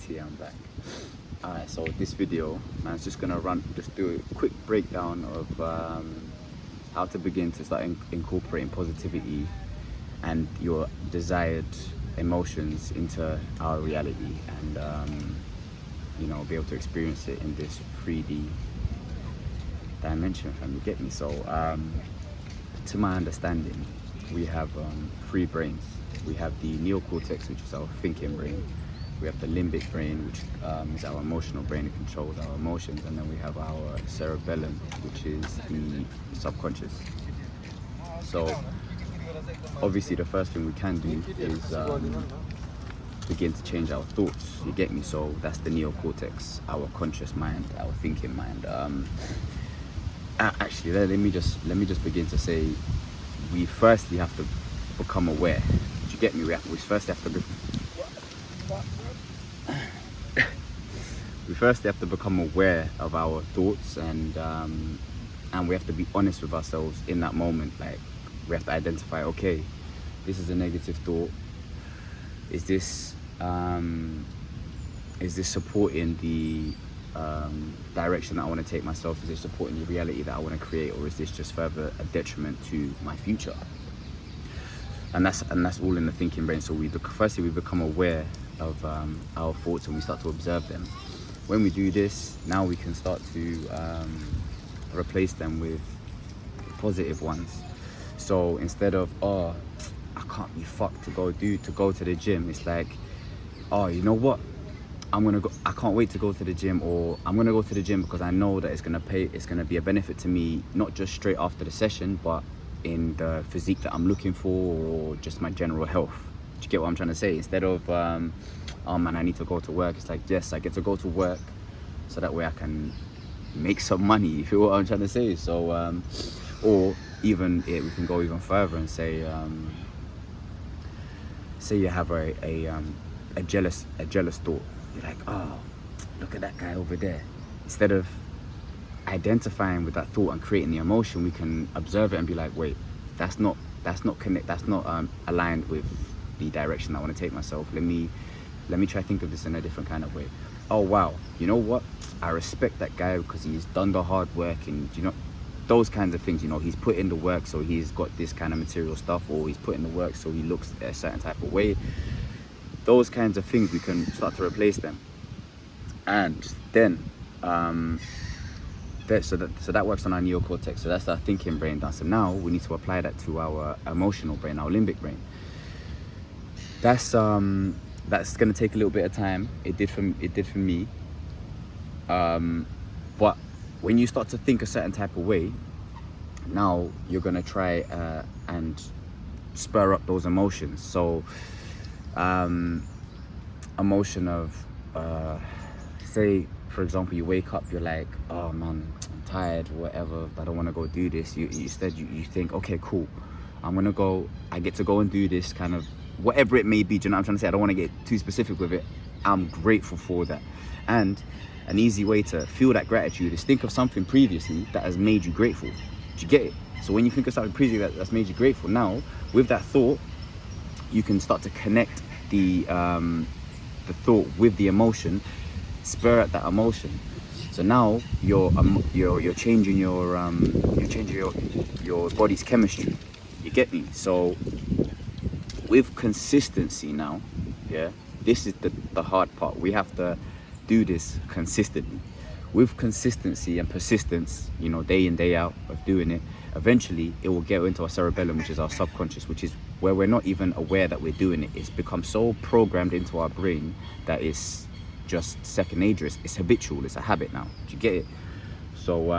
Yeah, I'm back. Alright, so this video, man, it's just gonna do a quick breakdown of how to begin to start incorporating positivity and your desired emotions into our reality, and be able to experience it in this 3D dimension, fam. You get me? So, to my understanding, we have three brains. We have the neocortex, which is our thinking brain. We have the limbic brain, which is our emotional brain. It controls our emotions. And then we have our cerebellum, which is the subconscious. So obviously the first thing we can do is begin to change our thoughts. You get me? So that's the neocortex, our conscious mind, our thinking mind. Actually, let me just begin to say, we firstly have to become aware. Do you get me? We first have to become aware of our thoughts, and we have to be honest with ourselves in that moment. Like, we have to identify, okay, this is a negative thought. Is this supporting the direction that I want to take myself? Is it supporting the reality that I want to create, or is this just further a detriment to my future? And that's all in the thinking brain. So firstly we become aware of our thoughts, and we start to observe them. When we do this, now we can start to replace them with positive ones. So instead of, oh, I can't be fucked to go to the gym, it's like, oh, you know what, I'm gonna go. I can't wait to go to the gym, or I'm gonna go to the gym because I know that it's gonna be a benefit to me, not just straight after the session, but in the physique that I'm looking for, or just my general health. Do you get what I'm trying to say? Instead of, oh man, I need to go to work, it's like, yes, I get to go to work so that way I can make some money. You feel what I'm trying to say? So, or even we can go even further and say you have a jealous thought. You're like, oh, look at that guy over there. Instead of identifying with that thought and creating the emotion, we can observe it and be like, wait, that's not aligned with the direction I want to take myself. Let me try to think of this in a different kind of way. Oh wow, you know what, I respect that guy because he's done the hard work, and those kinds of things. He's put in the work, so he's got this kind of material stuff, or he's put in the work so he looks a certain type of way. Those kinds of things, we can start to replace them. And then so that works on our neocortex. So that's our thinking brain done. So now we need to apply that to our emotional brain, our limbic brain. That's going to take a little bit of time. It did for me. But when you start to think a certain type of way, now you're going to try and spur up those emotions. So emotion of say, for example, you wake up, you're like, oh man, I'm tired, whatever, I don't want to go do this. You think, okay, cool, I get to go and do this, kind of whatever it may be. Do you know what I'm trying to say? I don't want to get too specific with it. I'm grateful for that. And an easy way to feel that gratitude is think of something previously that has made you grateful. Do you get it? So when you think of something previously that's made you grateful, now with that thought, you can start to connect the thought with the emotion, spur at that emotion. So now you're changing your body's chemistry. You get me? So with consistency now, yeah, this is the hard part. We have to do this consistently. With consistency and persistence, day in, day out of doing it, eventually it will get into our cerebellum, which is our subconscious, which is where we're not even aware that we're doing it. It's become so programmed into our brain that it's just second nature. It's habitual. It's a habit now. Do you get it? So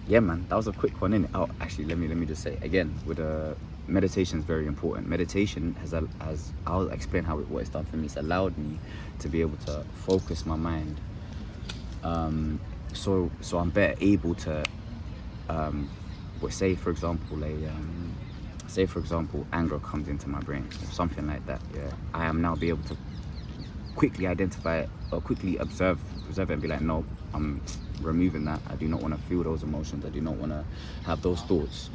yeah, man, that was a quick one, innit? Oh, actually, let me just say again, with meditation is very important. Meditation has I'll explain what it's done for me. It's allowed me to be able to focus my mind. So I'm better able to say for example anger comes into my brain or something like that. Yeah, I am now be able to quickly identify it, or quickly observe it and be like, no, I'm removing that. I do not want to feel those emotions. I do not want to have those thoughts.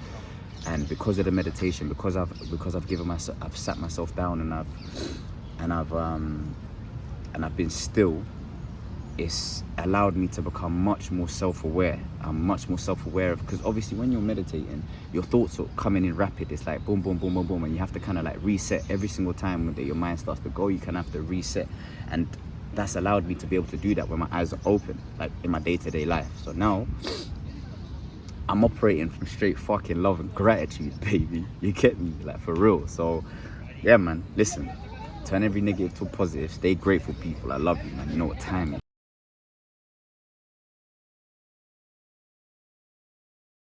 And because of the meditation, because I've sat myself down, and I've and I've been still, it's allowed me to become much more self-aware. I'm much more self-aware of, because obviously when you're meditating, your thoughts are coming in rapid. It's like boom, boom, boom, boom, boom, and you have to kind of like reset every single time that your mind starts to go. You kind of have to reset, and that's allowed me to be able to do that when my eyes are open, like in my day-to-day life. So now I'm operating from straight fucking love and gratitude, baby. You get me? Like, for real. So yeah, man, listen, turn every negative to a positive. Stay grateful, people. I love you, man. You know what time it is.